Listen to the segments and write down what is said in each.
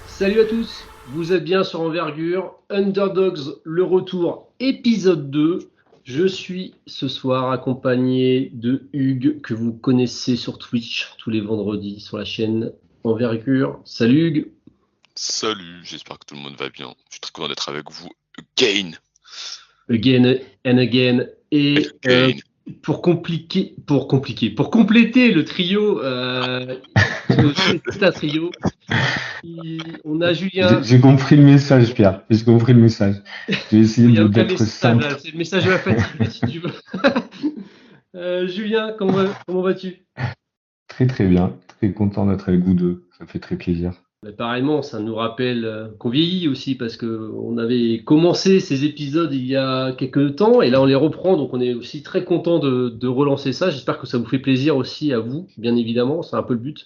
Salut à tous, vous êtes bien sur Envergure, Underdogs, le retour, épisode 2. Je suis ce soir accompagné de Hugues, que vous connaissez sur Twitch tous les vendredis sur la chaîne Envergure. Salut Hugues. Salut, j'espère que tout le monde va bien. Je suis très content d'être avec vous again. Again and again. Et pour compléter le trio, c'est un trio. On a Julien. J'ai compris le message, Pierre. J'ai compris le message. Je vais essayer Il n'y a aucun d'être message, simple. là, c'est le message de la fatigue, si tu veux. Julien, comment vas-tu? Très très bien. Très content d'être avec vous deux. Ça fait très plaisir. Pareillement, ça nous rappelle qu'on vieillit aussi parce qu'on avait commencé ces épisodes il y a quelques temps et là on les reprend, donc on est aussi très content de relancer ça. J'espère que ça vous fait plaisir aussi à vous, bien évidemment, c'est un peu le but.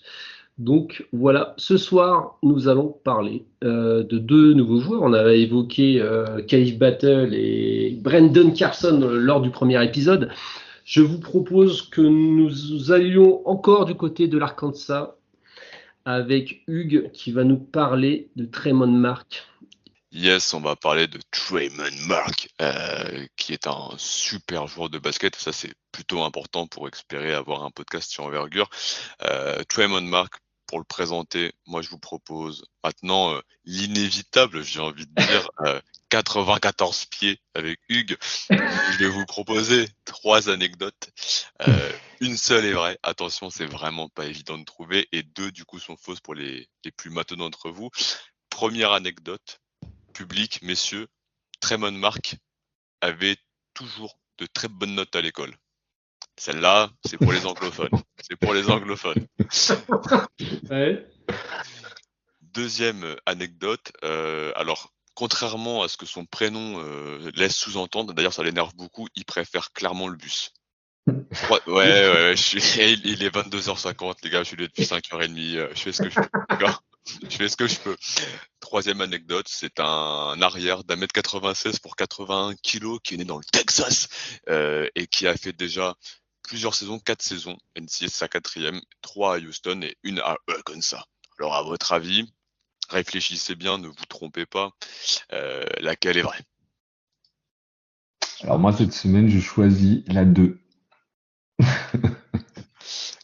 Donc voilà, ce soir nous allons parler de deux nouveaux joueurs. On avait évoqué Cave Battle et Brandon Carson lors du premier épisode. Je vous propose que nous allions encore du côté de l'Arkansas avec Hugues qui va nous parler de Tremont Mark. Yes, on va parler de Tremont Mark, qui est un super joueur de basket. Ça, c'est plutôt important pour espérer avoir un podcast sur Envergure. Tremont Mark, pour le présenter, moi, je vous propose maintenant l'inévitable, j'ai envie de dire, 94 pieds avec Hugues. Je vais vous proposer 3 anecdotes. Une seule est vraie. Attention, c'est vraiment pas évident de trouver. Et 2, du coup, sont fausses pour les plus matheux d'entre vous. Première anecdote. Public, messieurs, Tremont Mark avait toujours de très bonnes notes à l'école. Celle-là, c'est pour les anglophones. C'est pour les anglophones. Ouais. Deuxième anecdote. Alors, contrairement à ce que son prénom laisse sous-entendre, d'ailleurs ça l'énerve beaucoup, il préfère clairement le bus. Ouais, il est 22h50, les gars, je suis là depuis 5h30, je fais ce que je peux, d'accord. Je fais ce que je peux. Troisième anecdote, c'est un arrière d'1m96 pour 81 kilos qui est né dans le Texas et qui a fait déjà plusieurs saisons, 4 saisons, NCAA sa 4e, 3 à Houston et 1 à Arkansas. Alors à votre avis, réfléchissez bien, ne vous trompez pas, laquelle est vraie? Alors moi, cette semaine, je choisis la 2.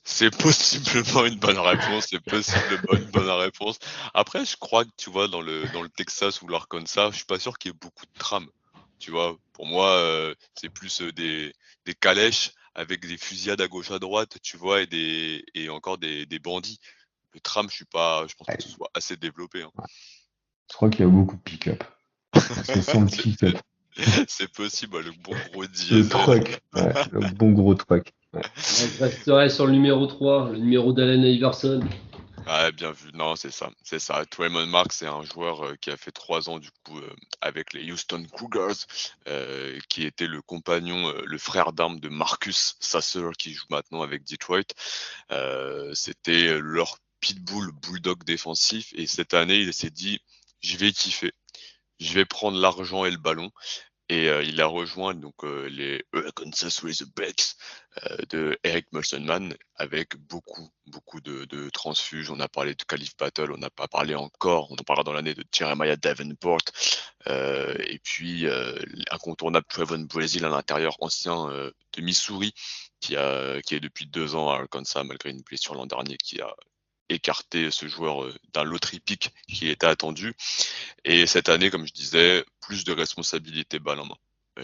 C'est possiblement une bonne réponse, c'est possiblement une bonne réponse. Après, je crois que, tu vois, dans le Texas ou l'Arkansas, je suis pas sûr qu'il y ait beaucoup de trams. Tu vois, pour moi, c'est plus des calèches avec des fusillades à gauche à droite, tu vois, et encore des bandits. Le tram, je pense pas que ce soit assez développé. Hein. Je crois qu'il y a beaucoup de pick-up. Ça sent le pick-up. C'est possible, le bon gros Le diesel. truck. Ouais, le bon gros truck. Ouais. Je resterai sur le numéro 3, le numéro d'Allen Iverson. Ah, bien vu. Non, c'est ça. Tremont Mark, c'est un joueur qui a fait 3 ans du coup avec les Houston Cougars, qui était le compagnon, le frère d'armes de Marcus Sasser, qui joue maintenant avec Detroit. C'était leur pitbull bulldog défensif. Et cette année, il s'est dit, je vais kiffer, je vais prendre l'argent et le ballon. Et il a rejoint donc les Arkansas Razorbacks de Eric Musselman avec beaucoup de transfuges. On a parlé de Calif Battle, on n'a pas parlé encore, on en parlera dans l'année de Jeremiah Davenport, et puis l'incontournable Trevon Brazile à l'intérieur, ancien de Missouri, qui est depuis 2 ans à Arkansas malgré une blessure l'an dernier, qui a écarté ce joueur d'un lottery pick qui était attendu. Et cette année, comme je disais, plus de responsabilités balle en main.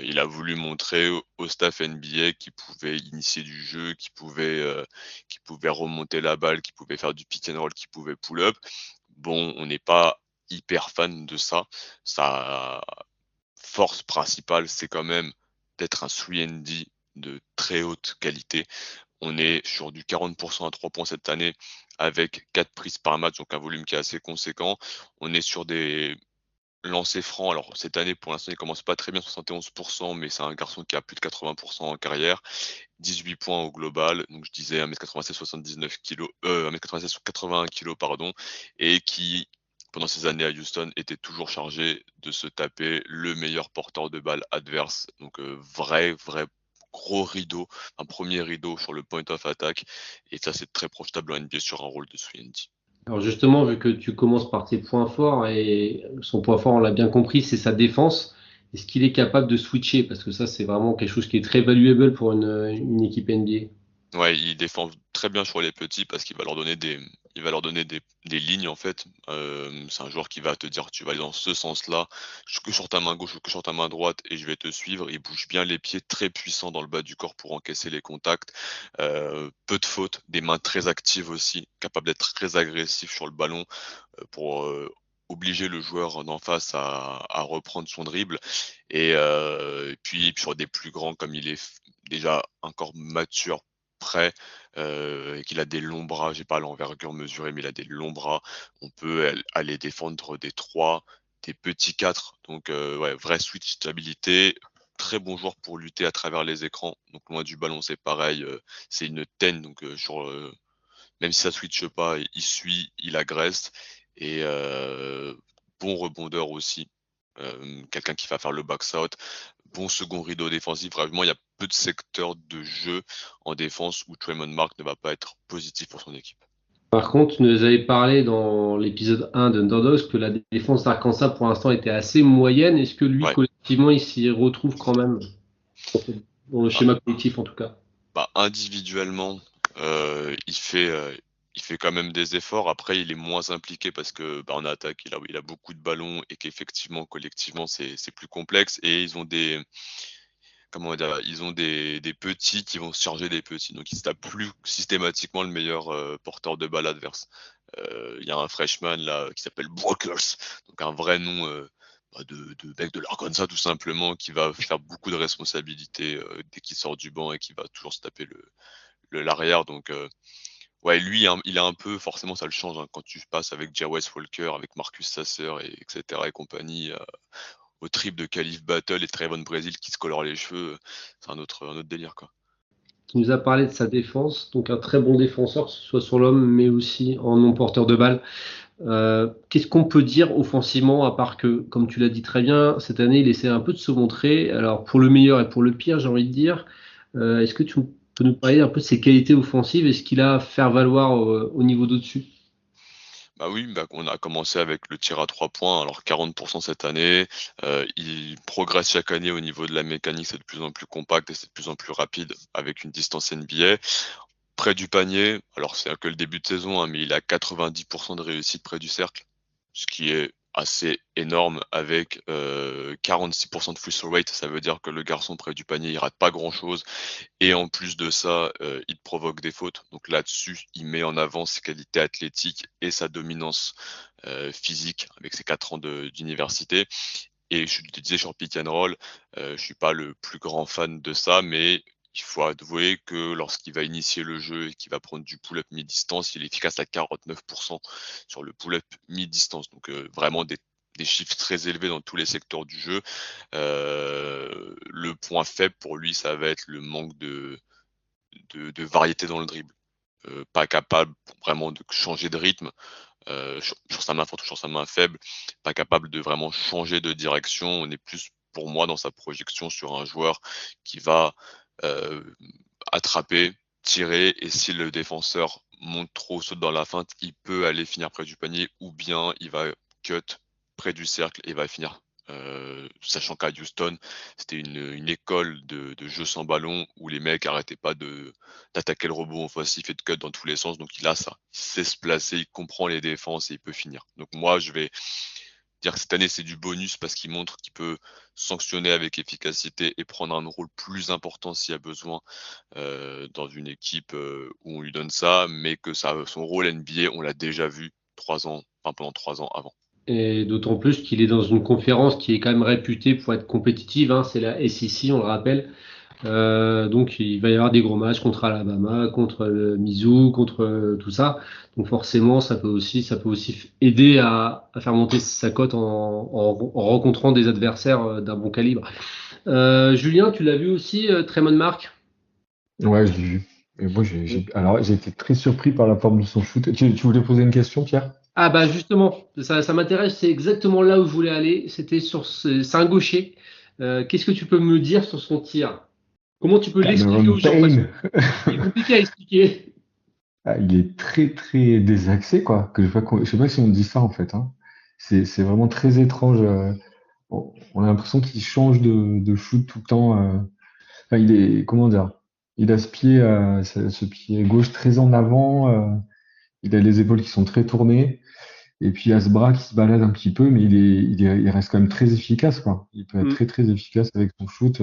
Il a voulu montrer au staff NBA qu'il pouvait initier du jeu, qu'il pouvait remonter la balle, qu'il pouvait faire du pick and roll, qu'il pouvait pull up. Bon, on n'est pas hyper fan de ça. Sa force principale, c'est quand même d'être un 3&D de très haute qualité. On est sur du 40% à 3 points cette année avec 4 prises par match, donc un volume qui est assez conséquent. On est sur des lancer franc, alors cette année, pour l'instant, il commence pas très bien, 71%, mais c'est un garçon qui a plus de 80% en carrière. 18 points au global, donc je disais 1m96, 79 kilos, 1m96, 81 kilos, pardon, et qui, pendant ces années à Houston, était toujours chargé de se taper le meilleur porteur de balle adverse. Donc vrai gros rideau, un premier rideau sur le point of attack, et ça c'est très profitable en NBA sur un rôle de 3&D. Alors justement, vu que tu commences par tes points forts, et son point fort, on l'a bien compris, c'est sa défense. Est-ce qu'il est capable de switcher? Parce que ça, c'est vraiment quelque chose qui est très valuable pour une équipe NBA. Ouais, il défend très bien sur les petits parce qu'il va leur donner des lignes en fait. C'est un joueur qui va te dire: «Tu vas aller dans ce sens-là, que sur ta main gauche ou que sur ta main droite et je vais te suivre». Il bouge bien les pieds, très puissant dans le bas du corps pour encaisser les contacts. Peu de fautes, des mains très actives aussi, capable d'être très agressif sur le ballon, pour, obliger le joueur d'en face à reprendre son dribble et puis sur des plus grands comme il est déjà un corps mature, prêt, et qu'il a des longs bras. J'ai pas l'envergure mesurée, mais il a des longs bras. On peut aller défendre des 3, des petits 4. Donc ouais, vraie switch stabilité. Très bon joueur pour lutter à travers les écrans. Donc loin du ballon, c'est pareil, c'est une ten donc même si ça switche pas, il suit, il agresse et bon rebondeur aussi. Quelqu'un qui va faire le box out. Bon second rideau défensif. Vraiment, il y a peu de secteurs de jeu en défense où Tremont Mark ne va pas être positif pour son équipe. Par contre, tu nous avais parlé dans l'épisode 1 de Underdogs que la défense d'Arkansas, pour l'instant, était assez moyenne. Est-ce que lui, Ouais, collectivement, il s'y retrouve quand même, dans le bah, schéma collectif en tout cas? individuellement, il fait quand même des efforts. Après, il est moins impliqué parce que, en attaque, il a beaucoup de ballons et qu'effectivement, collectivement, c'est plus complexe et ils ont comment dire? Ils ont des petits qui vont se charger des petits, donc ils se tapent plus systématiquement le meilleur, porteur de balle adverse. Il y a un freshman là qui s'appelle Brokers, donc un vrai nom, de mec de l'Arkansas tout simplement, qui va faire beaucoup de responsabilités, dès qu'il sort du banc et qui va toujours se taper l'arrière donc ouais lui il a un peu forcément ça le change, hein, quand tu passes avec Jawes Walker, avec Marcus Sasser et et compagnie, au trip de Calif Battle et Trayvon Brazil qui se colorent les cheveux, c'est un autre délire, quoi. Tu nous as parlé de sa défense, donc un très bon défenseur, que ce soit sur l'homme, mais aussi en non-porteur de balle. Qu'est-ce qu'on peut dire offensivement, à part que, comme tu l'as dit très bien, cette année, il essaie un peu de se montrer. Alors, pour le meilleur et pour le pire, j'ai envie de dire. Est-ce que tu peux nous parler un peu de ses qualités offensives et ce qu'il a à faire valoir au niveau d'au-dessus? Bah oui, on a commencé avec le tir à 3 points, alors 40 cette année. Il progresse chaque année au niveau de la mécanique, c'est de plus en plus compact et c'est de plus en plus rapide avec une distance NBA. Près du panier, alors c'est que le début de saison, hein, mais il a 90% de réussite près du cercle, ce qui est assez énorme avec 46% de free throw rate. Ça veut dire que le garçon près du panier, il rate pas grand-chose. Et en plus de ça, il provoque des fautes. Donc là-dessus, il met en avant ses qualités athlétiques et sa dominance physique avec ses 4 ans d'université. Et je te disais sur pick and roll, je suis pas le plus grand fan de ça, mais il faut avouer que lorsqu'il va initier le jeu et qu'il va prendre du pull-up mi-distance, il est efficace à 49% sur le pull-up mi-distance. Donc vraiment des chiffres très élevés dans tous les secteurs du jeu. Le point faible pour lui, ça va être le manque de variété dans le dribble. Pas capable vraiment de changer de rythme sur sa main forte ou sur sa main faible, pas capable de vraiment changer de direction. On est plus, pour moi, dans sa projection sur un joueur qui va euh, attraper, tirer, et si le défenseur monte trop, saute dans la feinte, il peut aller finir près du panier, ou bien il va cut près du cercle et va finir. Sachant qu'à Houston, c'était une école de jeu sans ballon où les mecs arrêtaient pas d'attaquer le rebond offensif et de cut dans tous les sens. Donc il a ça, il sait se placer, il comprend les défenses et il peut finir. Donc moi je vais dire que cette année c'est du bonus parce qu'il montre qu'il peut sanctionner avec efficacité et prendre un rôle plus important s'il y a besoin dans une équipe où on lui donne ça, mais que son rôle NBA on l'a déjà vu 3 ans, enfin pendant 3 ans avant. Et d'autant plus qu'il est dans une conférence qui est quand même réputée pour être compétitive, hein, c'est la SEC, on le rappelle. Donc il va y avoir des gros matchs contre Alabama, contre Mizzou, contre tout ça. Donc forcément, ça peut aussi aider à faire monter sa cote en rencontrant des adversaires d'un bon calibre. Julien, tu l'as vu aussi, Tremont Mark? Ouais, je l'ai vu. Et moi, alors, j'ai été très surpris par la forme de son shoot. Tu voulais poser une question, Pierre? Ah bah justement, ça m'intéresse, c'est exactement là où je voulais aller. C'est un gaucher. Qu'est-ce que tu peux me dire sur son tir? Comment tu peux l'expliquer Cameron aux gens? Parce Payne. qu'il est compliqué à expliquer. Ah, il est très, très désaxé, quoi. Je sais pas si on dit ça, en fait, hein. C'est vraiment très étrange. On a l'impression qu'il change de shoot tout le temps. Enfin, comment dire? Il a ce pied gauche très en avant. Il a les épaules qui sont très tournées. Et puis, il a ce bras qui se balade un petit peu, mais il reste quand même très efficace, quoi. Il peut être Hmm. très, très efficace avec son shoot.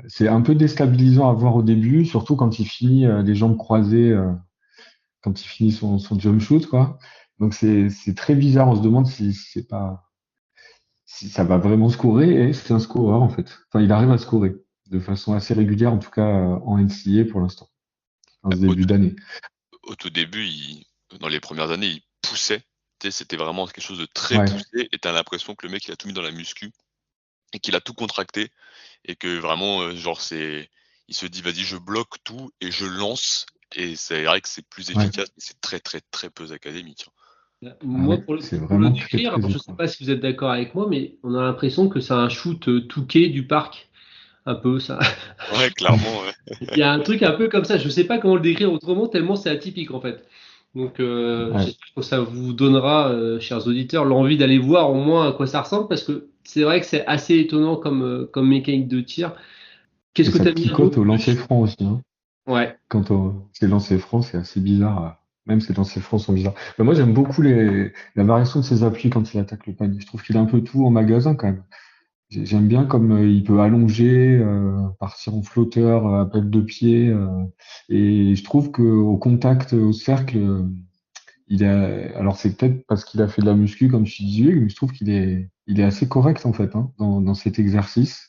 C'est un peu déstabilisant à voir au début, surtout quand il finit les jambes croisées, quand il finit son jump shoot, quoi. Donc, c'est très bizarre. On se demande si ça va vraiment scorer, et c'est un scoreur, en fait. Enfin, il arrive à scorer de façon assez régulière, en tout cas en NCAA pour l'instant, en ce Au, début d'année. au tout début, dans les premières années, il poussait. Tu sais, c'était vraiment quelque chose de très Ouais, poussé et t'as l'impression que le mec il a tout mis dans la muscu et qu'il a tout contracté et que vraiment genre il se dit vas-y je bloque tout et je lance et c'est vrai que c'est plus ouais. efficace mais c'est très très très peu académique, hein. Ah Moi, ouais, pour c'est pour le vraiment très, décrire, très alors je ne sais étrange. pas si vous êtes d'accord avec moi, mais on a l'impression que c'est un shoot Touquet du parc, un peu ça. Ouais, clairement, ouais. Il y a un truc un peu comme ça. Je ne sais pas comment le décrire autrement, tellement c'est atypique en fait. Donc, Ouais. j'espère que ça vous donnera, chers auditeurs, l'envie d'aller voir au moins à quoi ça ressemble, parce que c'est vrai que c'est assez étonnant comme mécanique de tir. Qu'est-ce Et que ça tu aimes bien d'autre picote au lancer dessus? franc aussi, hein. Ouais. Ces lancers francs, c'est assez bizarre. Même ces lancers francs sont bizarres. Mais moi, j'aime beaucoup la variation de ses appuis quand il attaque le panier. Je trouve qu'il a un peu tout en magasin quand même. J'aime bien comme il peut allonger, partir en flotteur, appel de pied. Et je trouve que au contact, au cercle, alors c'est peut-être parce qu'il a fait de la muscu, comme tu disais, mais je trouve il est assez correct en fait, hein, dans cet exercice.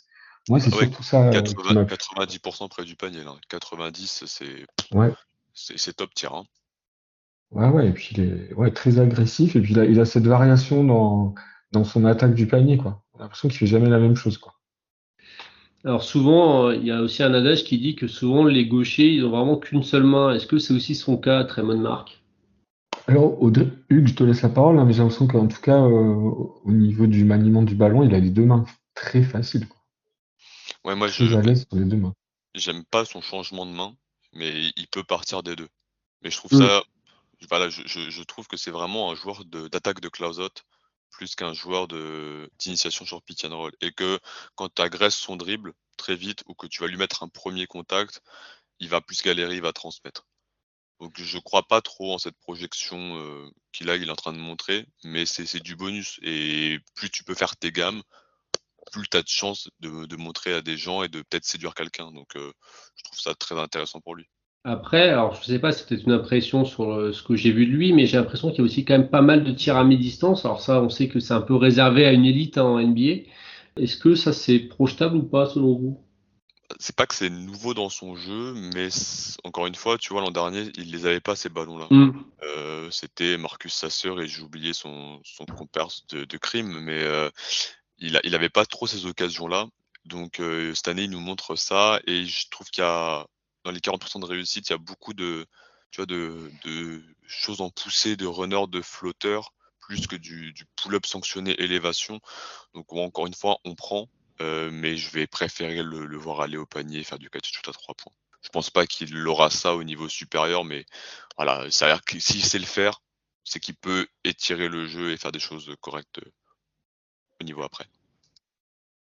Moi, c'est Ah ouais, surtout ça qui m'a. 90% près du panier là. 90 Ouais, c'est top tir, hein. ouais, ouais. Et puis il est ouais, très agressif. Et puis il a cette variation dans son attaque du panier, quoi. J'ai l'impression qu'il fait jamais la même chose, quoi. Alors souvent, il y a aussi un adage qui dit que souvent les gauchers, ils ont vraiment qu'une seule main. Est-ce que c'est aussi son cas, Tremont Mark? Alors, Hugues, je te laisse la parole, hein, mais j'ai l'impression qu'en tout cas, au niveau du maniement du ballon, il a les deux mains très faciles, quoi. Ouais, moi Très à l'aise sur les deux mains. j'aime pas son changement de main, mais il peut partir des deux. Mais je trouve Hmm. ça, voilà, je trouve que c'est vraiment un joueur d'attaque de close-out plus qu'un joueur d'initiation sur pick and roll. Et que quand tu agresses son dribble très vite ou que tu vas lui mettre un premier contact, il va plus galérer, il va transmettre. Donc je crois pas trop en cette projection il est en train de montrer, mais c'est du bonus. Et plus tu peux faire tes gammes, plus tu as de chances de montrer à des gens et de peut-être séduire quelqu'un. Donc je trouve ça très intéressant pour lui. Après, alors je sais pas, c'est peut-être une impression sur ce que j'ai vu de lui, mais j'ai l'impression qu'il y a aussi quand même pas mal de tirs à mi-distance. Alors ça, on sait que c'est un peu réservé à une élite, hein, en NBA. Est-ce que ça c'est projetable ou pas selon vous? C'est pas que c'est nouveau dans son jeu, mais encore une fois, tu vois, l'an dernier, il les avait pas ces ballons-là. Hmm. C'était Marcus Sasser et j'ai oublié son compère de crime, mais il avait pas trop ces occasions-là. Donc cette année, il nous montre ça et je trouve qu'il y a dans les 40% de réussite, il y a beaucoup tu vois, de choses en poussée, de runner, de flotteur, plus que du pull-up sanctionné élévation. Donc encore une fois, on prend, mais je vais préférer le voir aller au panier et faire du catch and shoot à 3 points. Je pense pas qu'il aura ça au niveau supérieur, mais voilà, ça a l'air que s'il sait le faire, c'est qu'il peut étirer le jeu et faire des choses correctes au niveau après.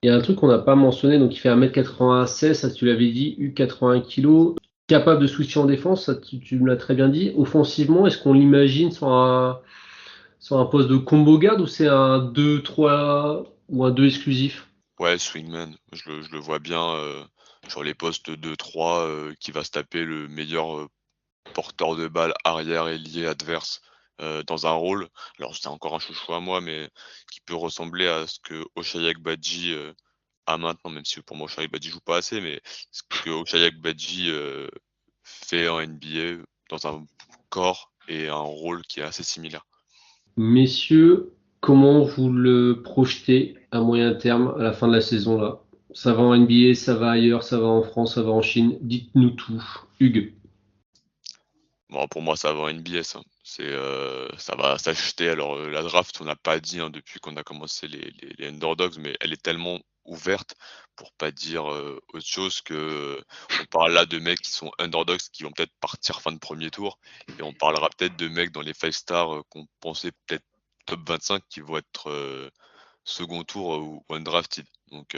Il y a un truc qu'on n'a pas mentionné, donc il fait 1m96, ça tu l'avais dit, U 80 kg, capable de switcher en défense, ça tu me l'as très bien dit. Offensivement, est-ce qu'on l'imagine sur un poste de combo guard ou c'est un 2-3 ou un 2 exclusif? Ouais, swingman, je le vois bien sur les postes 2-3 qui va se taper le meilleur porteur de balle arrière ailier adverse dans un rôle. Alors c'est encore un chouchou à moi, mais qui peut ressembler à ce que Ochai Agbaji à maintenant, même si pour moi Ochai Agbaji joue pas assez, mais ce que Ochai Agbaji fait en NBA dans un corps et un rôle qui est assez similaire. Messieurs, comment vous le projetez à moyen terme, à la fin de la saison là? Ça va en NBA, ça va ailleurs, ça va en France, ça va en Chine. Dites-nous tout. Hugues. Bon, pour moi, ça va en NBA, ça. Ça va s'acheter. Alors, la draft, on n'a pas dit depuis qu'on a commencé les underdogs, mais elle est tellement ouverte, pour pas dire autre chose, que on parle là de mecs qui sont underdogs, qui vont peut-être partir fin de premier tour, et on parlera peut-être de mecs dans les 5 stars qu'on pensait peut-être top 25, qui vont être second tour ou undrafted. Donc,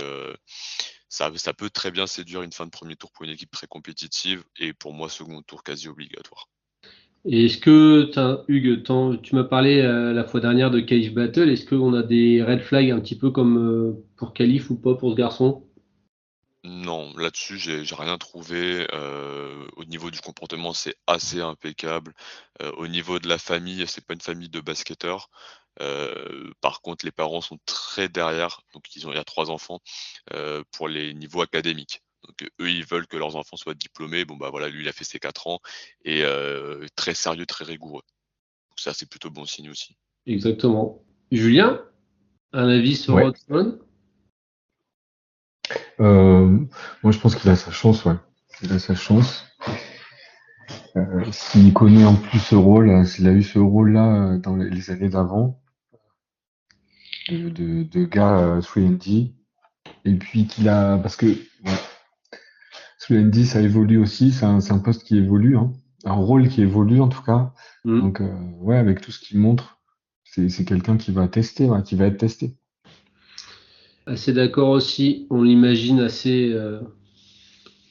ça peut très bien séduire une fin de premier tour pour une équipe très compétitive, et pour moi, second tour quasi obligatoire. Et est-ce que, Hugues, tu m'as parlé la fois dernière de Cage Battle, est-ce qu'on a des red flags un petit peu comme pour Calif ou pas pour ce garçon? Non, là-dessus, j'ai rien trouvé. Au niveau du comportement, c'est assez impeccable. Au niveau de la famille, c'est pas une famille de basketteurs. Par contre, les parents sont très derrière, donc il y a 3 enfants, pour les niveaux académiques. Donc, eux, ils veulent que leurs enfants soient diplômés. Bon, bah, voilà, lui, il a fait ses 4 ans et très sérieux, très rigoureux. Donc ça, c'est plutôt bon signe aussi. Exactement. Julien, un avis sur Ouais. Rodman? Moi, je pense qu'il a sa chance, ouais. Il a sa chance. S'il connaît en plus ce rôle, s'il a eu ce rôle-là dans les années d'avant, de gars 3&D, et puis parce que ouais, 3&D, ça évolue aussi, c'est un poste qui évolue, hein, un rôle qui évolue en tout cas. Donc, ouais, avec tout ce qu'il montre, c'est quelqu'un qui va tester, ouais, qui va être testé. Assez d'accord aussi. On l'imagine assez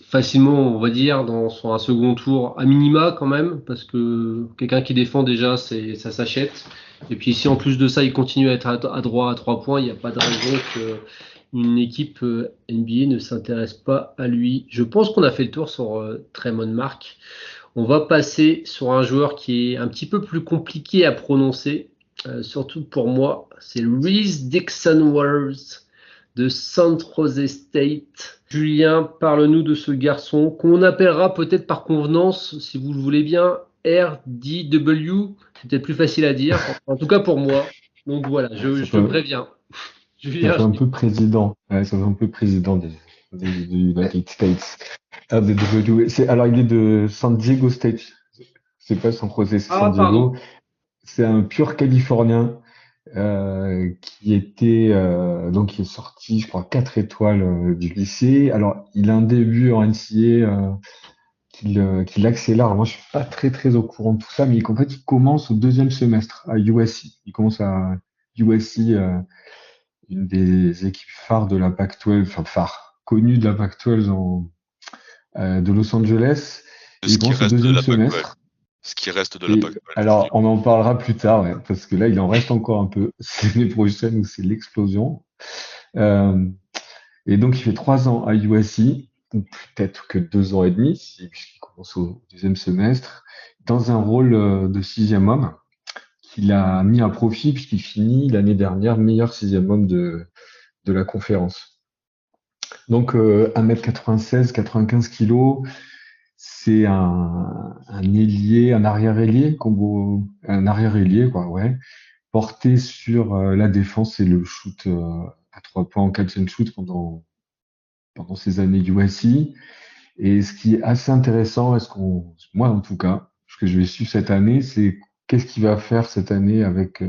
facilement, on va dire, sur un second tour à minima quand même, parce que quelqu'un qui défend déjà, ça s'achète. Et puis si en plus de ça, il continue à être à droit à 3 points, il n'y a pas de raison qu'une équipe NBA ne s'intéresse pas à lui. Je pense qu'on a fait le tour sur Tremont Mark. On va passer sur un joueur qui est un petit peu plus compliqué à prononcer, surtout pour moi. C'est Reese Dixon Waters de San Jose State. Julien, parle-nous de ce garçon qu'on appellera peut-être par convenance, si vous le voulez bien, RDW. C'est peut-être plus facile à dire, en tout cas pour moi. Donc voilà, je te préviens. Ça Julien, fait un peu président. Ouais, ça fait un peu président du United States. RDW. Alors, il est de San Diego State. C'est pas San Jose, c'est San pardon. Diego. C'est un pur Californien donc qui est sorti, je crois, 4 étoiles du lycée. Alors, il a un début en NCAA qu'il accélère. Alors, moi, je suis pas très au courant de tout ça, mais en fait, il commence au 2e semestre à USC. Il commence à USC, une des équipes phares de la Pac-12, enfin phare, connue de la Pac-12 de Los Angeles. Et Ce il qui commence au reste de 2e la Pac-12. semestre. Ce qui reste de la Et Pac-12. alors, on en parlera plus tard, ouais, parce que là, il en reste encore un peu. C'est l'année prochaine où c'est l'explosion. Euh, et donc, il fait 3 ans à USC, ou peut-être que 2 ans et demi, puisqu'il commence au 2e semestre, dans un rôle de 6e homme, qu'il a mis à profit, puisqu'il finit l'année dernière meilleur 6e homme de la conférence. Donc, 1m96, 95 kilos, c'est un ailier, un arrière-ailier, un arrière-ailier, quoi, ouais, porté sur la défense et le shoot à 3 points en catch and shoot pendant ces années USC. Et ce qui est assez intéressant, moi en tout cas, ce que je vais suivre cette année, c'est qu'est-ce qu'il va faire cette année avec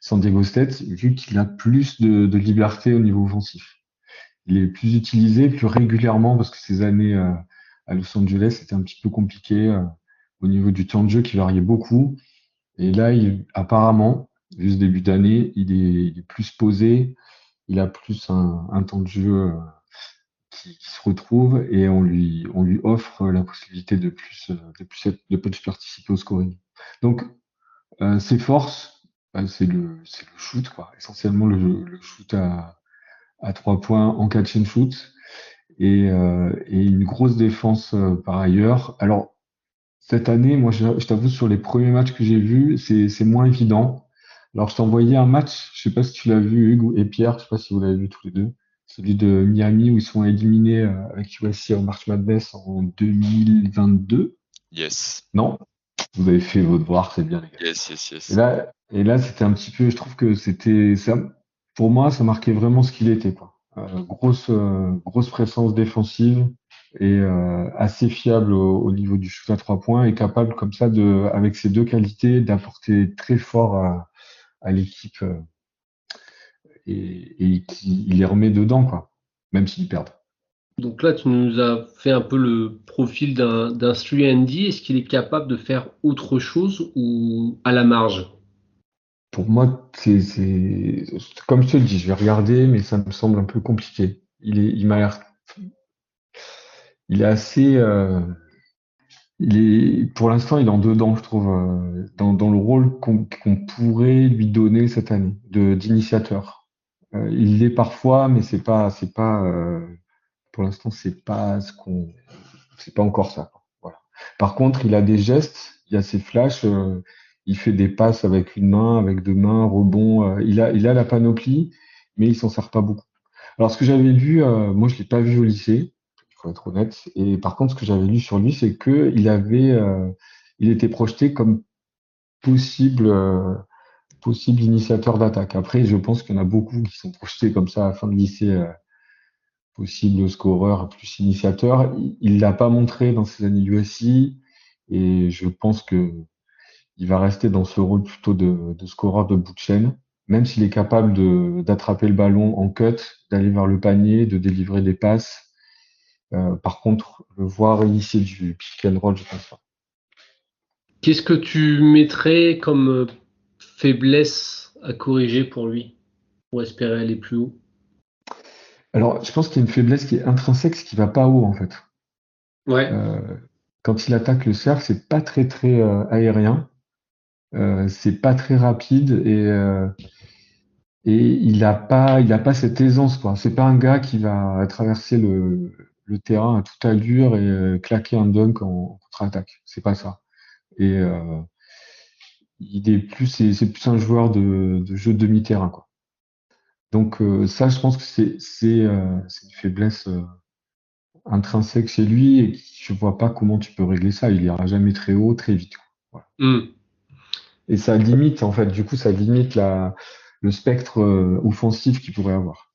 San Diego State, vu qu'il a plus de liberté au niveau offensif. Il est plus utilisé plus régulièrement parce que ces années à Los Angeles, c'était un petit peu compliqué au niveau du temps de jeu qui variait beaucoup. Et là, apparemment, vu ce début d'année, il est plus posé, il a plus un temps de jeu qui se retrouve et on lui offre la possibilité de plus participer au scoring. Donc, ses forces, c'est le shoot, quoi. Essentiellement le shoot à 3 points en catch and shoot et une grosse défense par ailleurs. Alors, cette année, moi, je t'avoue, sur les premiers matchs que j'ai vus, c'est moins évident. Alors, je t'ai envoyé un match, je sais pas si tu l'as vu, Hugues et Pierre, je sais pas si vous l'avez vu tous les deux. celui de Miami où ils sont éliminés avec USC en March Madness en 2022. Yes. Non, vous avez fait vos devoirs, c'est bien les gars. Yes. Et là, c'était un petit peu, je trouve que c'était ça, pour moi, ça marquait vraiment ce qu'il était, quoi. Grosse présence défensive et assez fiable au niveau du shoot à 3 points et capable comme ça avec ses deux qualités, d'apporter très fort à l'équipe et qui il les remet dedans, quoi, même s'ils perdent. Donc là, tu nous as fait un peu le profil d'un 3&D. Est-ce qu'il est capable de faire autre chose ou à la marge? Pour moi, comme je te le dis, je vais regarder, mais ça me semble un peu compliqué. Il m'a l'air, il est assez, pour l'instant, il est en dedans, je trouve, dans le rôle qu'on pourrait lui donner cette année, d'initiateur. Il l'est parfois, mais pour l'instant, c'est pas encore ça, quoi. Voilà. Par contre, il a des gestes, il a ses flashs, il fait des passes avec une main, avec deux mains, rebond. Il a la panoplie, mais il s'en sert pas beaucoup. Alors, ce que j'avais lu, moi, je l'ai pas vu au lycée, il faut être honnête. Et par contre, ce que j'avais lu sur lui, c'est que il était projeté comme possible, possible initiateur d'attaque. Après, je pense qu'il y en a beaucoup qui sont projetés comme ça à la fin de lycée, possible scoreur plus initiateur. Il l'a pas montré dans ses années USC et je pense que il va rester dans ce rôle plutôt de scoreur de bout de chaîne, même s'il est capable d'attraper le ballon en cut, d'aller vers le panier, de délivrer des passes. Par contre, le voir initier du pick and roll, je pense pas. Qu'est-ce que tu mettrais comme faiblesse à corriger pour lui, pour espérer aller plus haut? Alors, je pense qu'il y a une faiblesse qui est intrinsèque, c'est qu'il va pas haut en fait. Ouais. Euh, Quand il attaque le cercle, c'est pas très aérien, c'est pas très rapide et il a pas cette aisance, quoi. C'est pas un gars qui va traverser le terrain à toute allure et claquer un dunk en contre-attaque. C'est pas ça. Et c'est plus un joueur de jeu de demi-terrain, quoi. Donc ça, je pense que c'est une faiblesse intrinsèque chez lui et je vois pas comment tu peux régler ça. Il ira jamais très haut, très vite, quoi. Voilà. Hmm. Et ça limite, en fait, du coup, ça limite le spectre offensif qu'il pourrait avoir.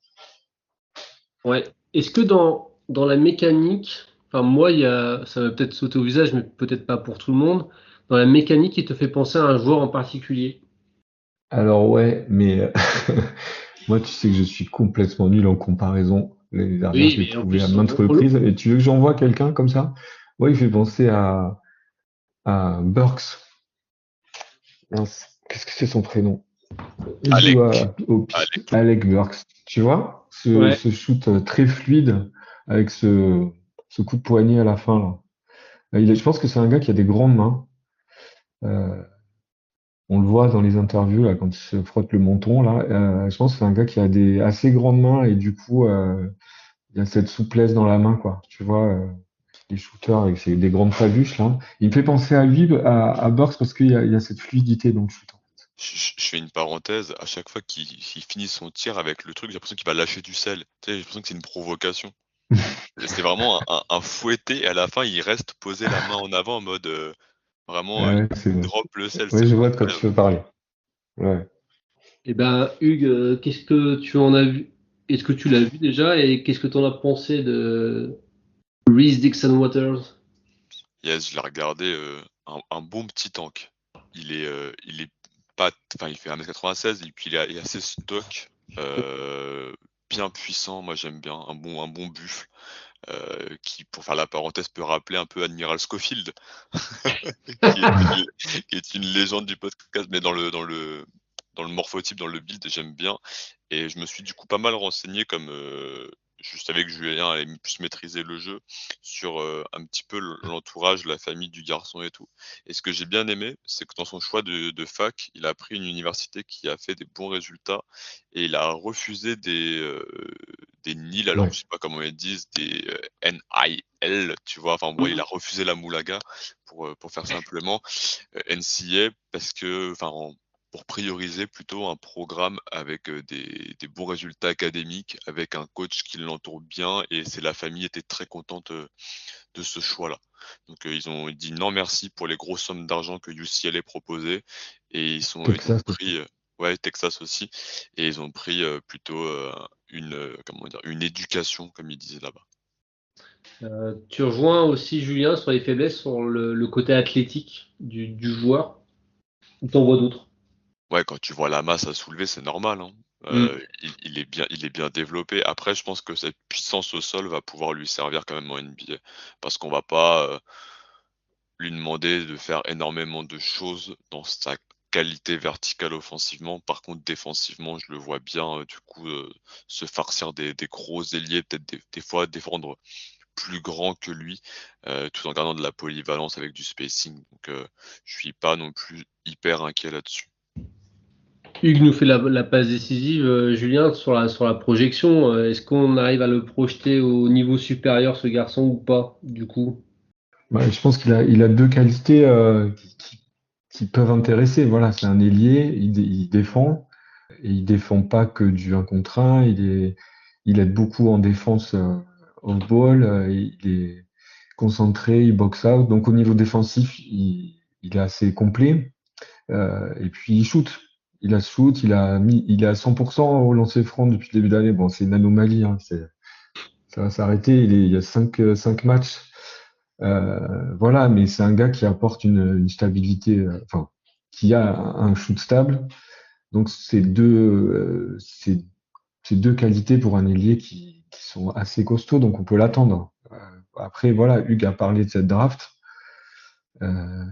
Ouais. Est-ce que dans la mécanique, enfin moi, ça va peut-être sauter au visage, mais peut-être pas pour tout le monde, dans la mécanique, il te fait penser à un joueur en particulier? Alors ouais, mais moi tu sais que je suis complètement nul en comparaison. L'année dernière, Oui, je l'ai mais en prouvé à plus, maintes reprises. Et tu veux que j'envoie quelqu'un comme ça? Ouais, il fait penser à Burks. Mince, qu'est-ce que c'est son prénom? Il joue Alec. Alec. Alec Burks. Tu vois? ouais. Ce shoot très fluide avec ce coup de poignet à la fin là. Je pense que c'est un gars qui a des grandes mains. Euh, On le voit dans les interviews là, quand il se frotte le menton là. Je pense que c'est un gars qui a des assez grandes mains et du coup il a cette souplesse dans la main quoi. Tu vois, les shooters avec des grandes fabuches là. Il me fait penser à lui, à Burks parce il y a cette fluidité dans le shoot. Je fais une parenthèse, à chaque fois qu'il finit son tir avec le truc, j'ai l'impression qu'il va lâcher du sel. Tu sais, j'ai l'impression que c'est une provocation. C'est vraiment un fouetté et à la fin il reste posé la main en avant en mode vraiment Ouais, c'est il vrai. drop le sel, Ouais, c'est je vois de quoi tu incroyable. veux parler. Ouais. Eh ben, Hugues, qu'est-ce que tu en as vu? Est-ce que tu l'as vu déjà et qu'est-ce que tu en as pensé de Reese Dixon Waters? Yes, je l'ai regardé, un bon petit tank. Il est pas, enfin il fait 1m96 et puis il est assez stock, bien puissant. Moi j'aime bien un bon buffle. Qui, pour faire la parenthèse, peut rappeler un peu Admiral Schofield, qui est une légende du podcast, mais dans le morphotype, dans le build, j'aime bien. Et je me suis du coup pas mal renseigné, comme je savais que Julien allait plus maîtriser le jeu, sur un petit peu l'entourage, la famille du garçon et tout. Et ce que j'ai bien aimé, c'est que dans son choix de fac, il a pris une université qui a fait des bons résultats et il a refusé des NIL, alors Ouais. je sais pas comment ils disent, des NIL, tu vois. Enfin bon, il a refusé la moulaga pour faire simplement NCA parce que, enfin, pour prioriser plutôt un programme avec des bons résultats académiques, avec un coach qui l'entoure bien, et la famille était très contente de ce choix-là. Donc ils ont dit non merci pour les grosses sommes d'argent que UCLA proposait, et ils ont Texas aussi. pris ouais, Texas aussi, et ils ont pris plutôt comment dire, une éducation, comme ils disaient là-bas. Tu rejoins aussi Julien sur les faiblesses, sur le côté athlétique du joueur. Ou t'en vois d'autres? Ouais, quand tu vois la masse à soulever, c'est normal, hein. Mm. Il est bien développé. Après, je pense que cette puissance au sol va pouvoir lui servir quand même en NBA, parce qu'on va pas lui demander de faire énormément de choses dans sa qualité verticale offensivement. Par contre, défensivement, je le vois bien, du coup, se farcir des gros ailiers, peut-être des fois défendre plus grand que lui, tout en gardant de la polyvalence avec du spacing. Donc, je suis pas non plus hyper inquiet là-dessus. Hugues nous fait la passe décisive, Julien, sur la projection. Est-ce qu'on arrive à le projeter au niveau supérieur, ce garçon, ou pas, du coup? Ouais, je pense qu'il a deux qualités qui peuvent intéresser. Voilà, c'est un ailier, il défend, et il défend pas que du 1 contre 1, il aide beaucoup en défense off-ball, il est concentré, il box out. Donc au niveau défensif, il est assez complet. Et puis il shoot. Il a shoot, il est à 100% au lancer franc depuis le début d'année. Bon, c'est une anomalie, hein, ça va s'arrêter. Il y a cinq matchs. Voilà, mais c'est un gars qui apporte une stabilité, enfin, qui a un shoot stable. Donc c'est deux qualités pour un ailier qui sont assez costauds, donc on peut l'attendre. Après, voilà, Hugues a parlé de cette draft. Euh,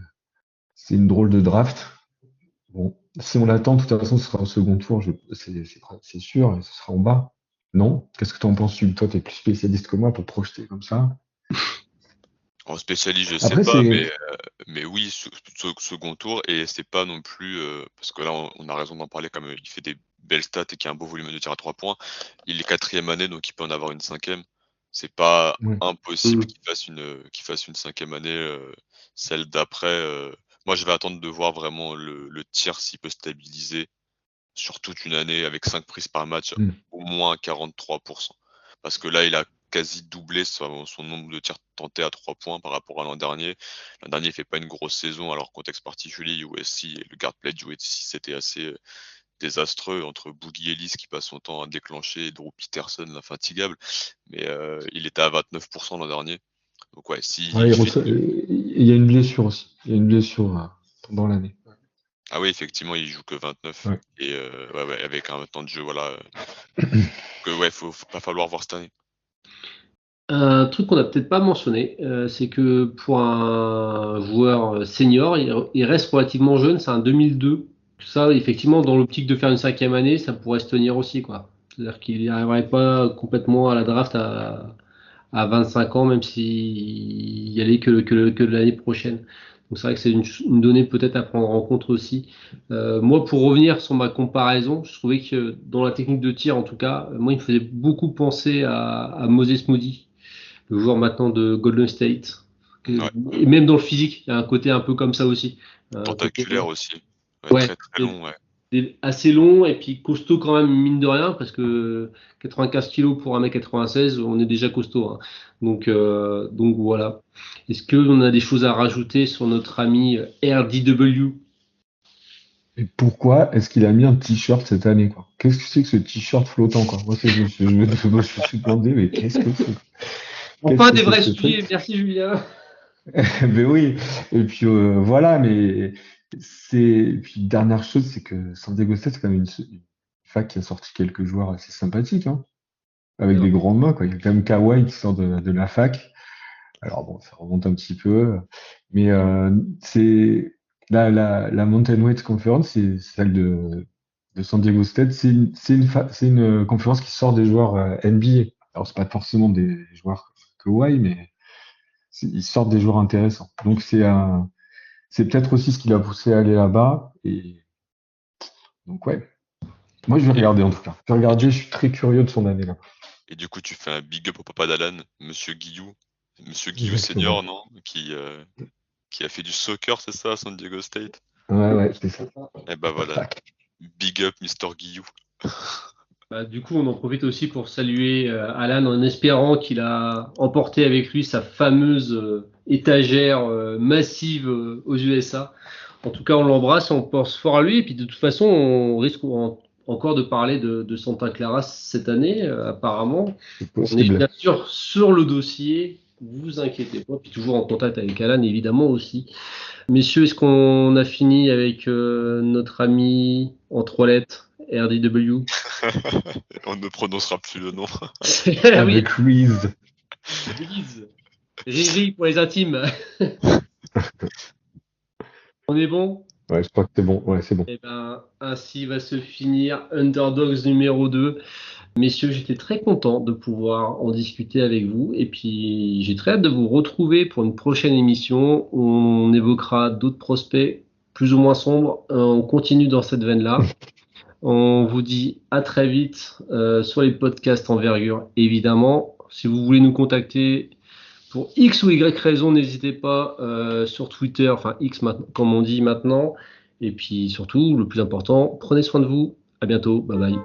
c'est une drôle de draft. Bon, si on l'attend, de toute façon, ce sera au second tour, c'est sûr, et ce sera en bas. Non? Qu'est-ce que tu en penses, Hugues? Toi, tu es plus spécialiste que moi pour projeter comme ça. En spécialiste, je sais Après, pas, c'est. mais oui, second tour, et c'est pas non plus parce que là, on a raison d'en parler, comme il fait des belles stats et qu'il y a un beau volume de tir à 3 points. Il est quatrième année, donc il peut en avoir une cinquième. C'est pas Ouais. impossible Mm. qu'il fasse une cinquième année, celle d'après. Moi, je vais attendre de voir vraiment le tir s'il peut stabiliser sur toute une année avec 5 prises par match, Mm. au moins 43%. Parce que là, il a quasi doublé son nombre de tirs tentés à 3 points par rapport à l'an dernier. L'an dernier, il fait pas une grosse saison, alors contexte particulier, USC et le guard play du USC, c'était assez désastreux, entre Boogie Ellis qui passe son temps à déclencher et Drew Peterson, l'infatigable. Mais il était à 29% l'an dernier. Donc ouais, Ouais, s'il fait une... il y a une blessure aussi. Il y a une blessure pendant l'année. Ah oui, effectivement, il joue que 29. Ouais. Et ouais, avec un temps de jeu, voilà. Que ouais, faut pas falloir voir cette année. Un truc qu'on n'a peut-être pas mentionné, c'est que pour un joueur senior, il reste relativement jeune, c'est un 2002. Ça, effectivement, dans l'optique de faire une cinquième année, ça pourrait se tenir aussi, quoi. C'est-à-dire qu'il n'y arriverait pas complètement à la draft à 25 ans, même s'il y allait que l'année prochaine. Donc c'est vrai que c'est une donnée peut-être à prendre en compte aussi. Moi, pour revenir sur ma comparaison, je trouvais que dans la technique de tir, en tout cas, moi, il me faisait beaucoup penser à Moses Moody, le joueur maintenant de Golden State. Ouais. Et même dans le physique, il y a un côté un peu comme ça aussi. Un côté, Tentaculaire aussi. Ouais, ouais, très très long, ouais. assez long et puis costaud quand même, mine de rien, parce que 95 kilos pour 1m96, on est déjà costaud, hein. Donc voilà. Est-ce qu'on a des choses à rajouter sur notre ami RDW? Et pourquoi est-ce qu'il a mis un t-shirt cette année, quoi? Qu'est-ce que c'est que ce t-shirt flottant, quoi? Moi, je me suis demandé, mais qu'est-ce que c'est? Qu'est-ce Enfin que des c'est que vrais ce truc? sujets, merci Julien. Ben oui. Et puis voilà, mais et puis dernière chose, c'est que San Diego State, c'est quand même une fac qui a sorti quelques joueurs assez sympathiques, hein, avec des grandes mains, quoi. Il y a quand même Kawhi qui sort de la fac. Alors bon, ça remonte un petit peu, mais c'est la Mountain West Conference, c'est celle de San Diego State. C'est une conférence qui sort des joueurs NBA. Alors c'est pas forcément des joueurs Kawhi, mais ils sortent des joueurs intéressants. Donc c'est peut-être aussi ce qui l'a poussé à aller là-bas. Et donc ouais, moi je vais Et, regarder en tout cas. Je vais et du, regarder, je suis très curieux de son année là. et du coup, tu fais un big up au papa d'Alan, Monsieur Guillou Exactement. senior, non? Qui a fait du soccer, c'est ça, à San Diego State? Ouais, c'est ça. Et bah voilà, big up Mister Guillou. Bah, du coup, on en profite aussi pour saluer Alan en espérant qu'il a emporté avec lui sa fameuse étagère massive aux USA. En tout cas, on l'embrasse, on pense fort à lui. Et puis de toute façon, on risque encore de parler de Santa Clara cette année, apparemment. C'est On est bien possible. sûr sur le dossier, vous inquiétez pas. Puis toujours en contact avec Alan, évidemment aussi. Messieurs, est-ce qu'on a fini avec notre ami en trois lettres, RDW? On ne prononcera plus le nom. Oui, Avec Reese. Reese. Riri pour les intimes. On est bon? Ouais, je crois que c'est bon. Ouais, c'est bon. Eh ben, ainsi va se finir Underdogs numéro 2. Messieurs, j'étais très content de pouvoir en discuter avec vous. Et puis, j'ai très hâte de vous retrouver pour une prochaine émission où on évoquera d'autres prospects plus ou moins sombres. On continue dans cette veine-là. On vous dit à très vite sur les podcasts Envergure, évidemment. Si vous voulez nous contacter pour X ou Y raison, n'hésitez pas sur Twitter, enfin X comme on dit maintenant. Et puis surtout, le plus important, prenez soin de vous. À bientôt. Bye bye.